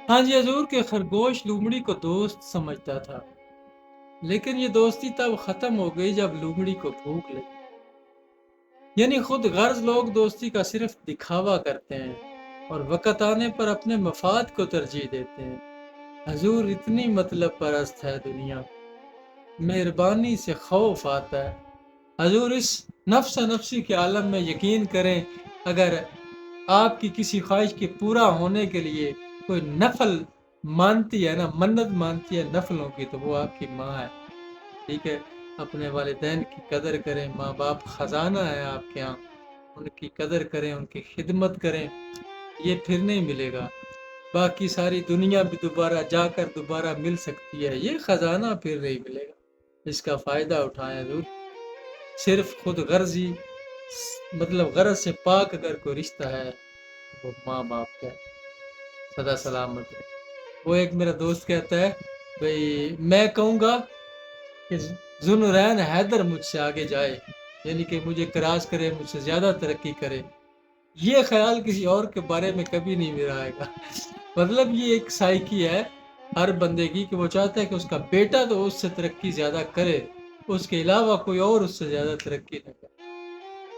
ہاں جی حضور کے خرگوش لومڑی کو دوست سمجھتا تھا، لیکن یہ دوستی تب ختم ہو گئی جب لومڑی کو بھوک لگی۔ یعنی خود غرض لوگ دوستی کا صرف دکھاوا کرتے ہیں اور وقت آنے پر اپنے مفاد کو ترجیح دیتے ہیں۔ حضور اتنی مطلب پرست ہے دنیا، مہربانی سے خوف آتا ہے۔ حضور اس نفس نفسی کے عالم میں یقین کریں، اگر آپ کی کسی خواہش کے پورا ہونے کے لیے کوئی نفل مانتی ہے نا، منت مانتی ہے نفلوں کی، تو وہ آپ کی ماں ہے۔ ٹھیک ہے، اپنے والدین کی قدر کریں، ماں باپ خزانہ ہے آپ کے یہاں، ان کی قدر کریں، ان کی خدمت کریں، یہ پھر نہیں ملے گا۔ باقی ساری دنیا بھی دوبارہ جا کر دوبارہ مل سکتی ہے، یہ خزانہ پھر نہیں ملے گا۔ اس کا فائدہ اٹھائیں حضور۔ صرف خود غرضی، مطلب غرض سے پاک اگر کوئی رشتہ ہے وہ ماں باپ کا ہے، سدا سلامت ہے۔ وہ ایک میرا دوست کہتا ہے بھئی میں کہوں گا کہ ذوالنورین حیدر مجھ سے آگے جائے، یعنی کہ مجھے کراس کرے، مجھ سے زیادہ ترقی کرے، یہ خیال کسی اور کے بارے میں کبھی نہیں میرا آئے گا۔ مطلب یہ ایک سائیکی ہے ہر بندے کی کہ وہ چاہتا ہے کہ اس کا بیٹا تو اس سے ترقی زیادہ کرے، اس کے علاوہ کوئی اور اس سے زیادہ ترقی نہ کرے۔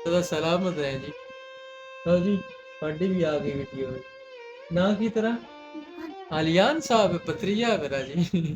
سدا سلامت رہیں جی۔ ہاں جی، پانڈی بھی آ گئی ویڈیو میں نا کی طرح۔ علیان صاحب پتریا میرا جی۔